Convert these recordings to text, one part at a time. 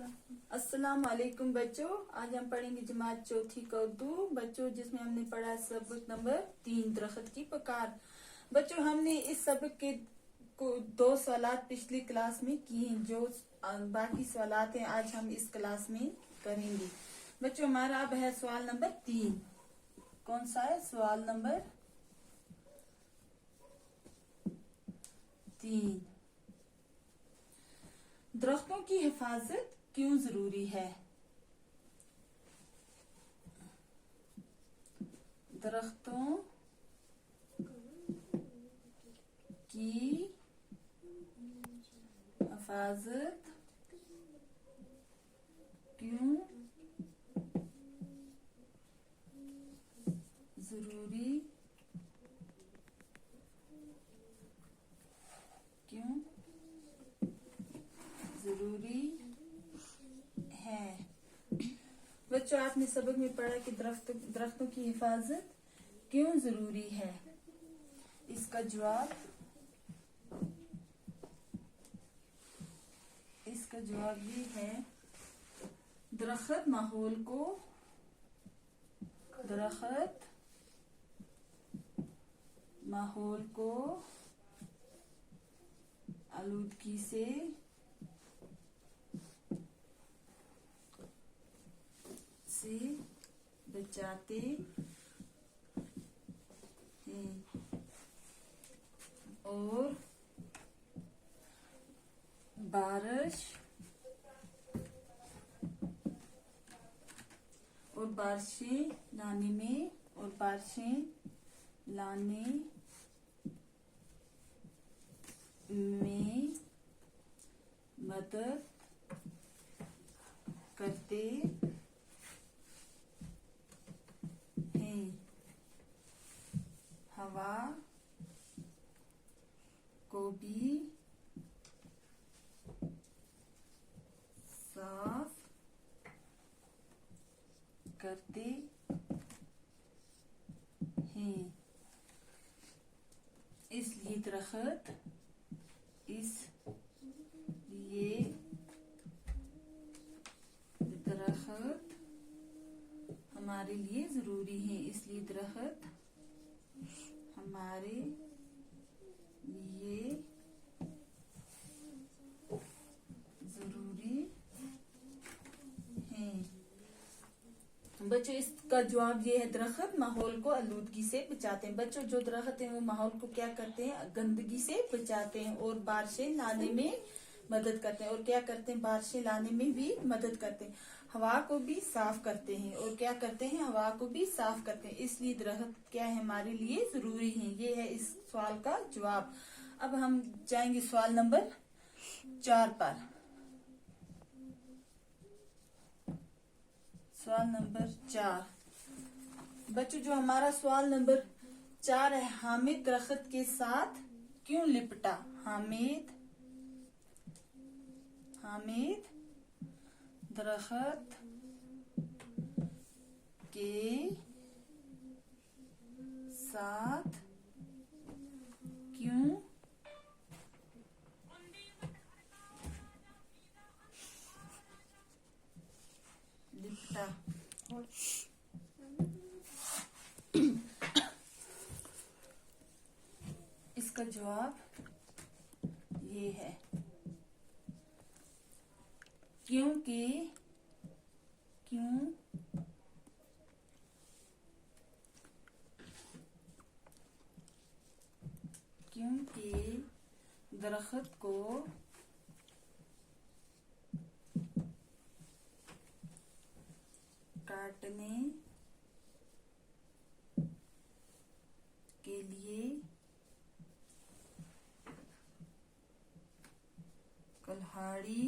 अस्सलाम वालेकुम बच्चों, आज हम पढ़ेंगे जमात चौथी का उर्दू बच्चों, जिसमें हमने पढ़ा सबक नंबर 3 दरख्त की पकार। बच्चों, हमने इस सबक के को 2 सवालात पिछली क्लास में किए हैं। जो बाकी सवालात हैं आज हम इस क्लास में करेंगे। बच्चों, हमारा अब है सवाल नंबर 3। कौन सा है? सवाल नंबर 3। दरख्तों की हिफाजत क्यों जरूरी है? दरख्तों की हिफाजत क्यों जरूरी है? बच्चों, आपने सबक में पढ़ा कि दरख्तों की हिफाजत क्यों जरूरी है। इसका जवाब ये है, दरख्त माहौल को आलूदगी से बचाते हैं और बारिशें लाने में मदद करते हैं। हवा को भी साफ करते हैं। इसलिए दरख्त हमारे लिए जरूरी है। इसलिए दरख्त हमारे लिए जरूरी है। बच्चों, इसका जवाब ये है, दरख्त माहौल को आलूदगी से बचाते हैं। बच्चों, जो दरख्त हैं वो माहौल को क्या करते हैं? गंदगी से बचाते हैं और बारिशें लाने में मदद करते हैं। और क्या करते हैं? बारिशें लाने में भी मदद करते हैं। हवा को भी साफ करते हैं। और क्या करते हैं? हवा को भी साफ करते हैं। इसलिए दरख्त क्या है? हमारे लिए जरूरी है। ये है इस सवाल का जवाब। अब हम जाएंगे सवाल नंबर 4 पर। सवाल नंबर 4। बच्चों, जो हमारा सवाल नंबर 4 है, हामिद दरख्त के साथ क्यों लिपटा? हामिद दरख्त के साथ क्यों लिपटा? इसका जवाब ये है, क्योंकि दरख्त को काटने के लिए कुल्हाड़ी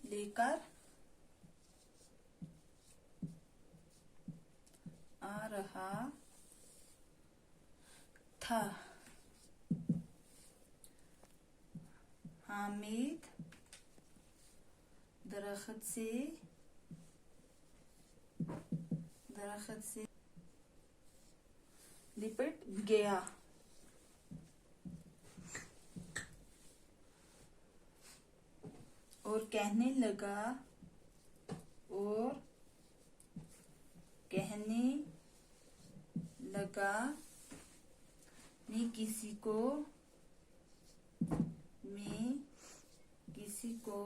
लेकर आ रहा था। हामिद दरख्त से लिपट गया। और कहने लगा मैं किसी को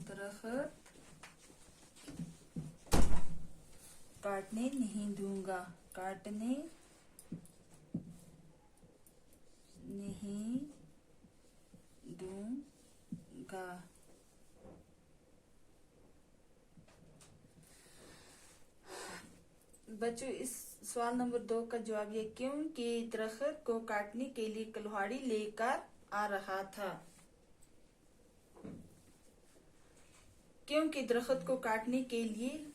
दरख्त काटने नहीं दूंगा। बच्चों, इस सवाल नंबर 2 का जवाब ये, क्योंकि दरख्त को काटने के लिए कुल्हाड़ी लेकर आ रहा था। क्योंकि दरख्त को काटने के लिए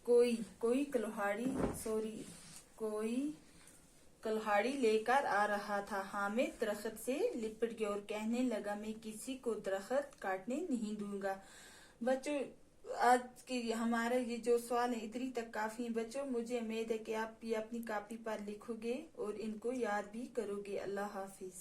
कोई कुल्हाड़ी लेकर आ रहा था। हामिद दरख्त से लिपट गया और कहने लगा, मैं किसी को दरख्त काटने नहीं दूंगा। बच्चों, आज के हमारा ये जो सवाल है इतनी तक काफी है। बच्चों, मुझे उम्मीद है कि आप ये अपनी कॉपी पर लिखोगे और इनको याद भी करोगे। अल्लाह हाफिज।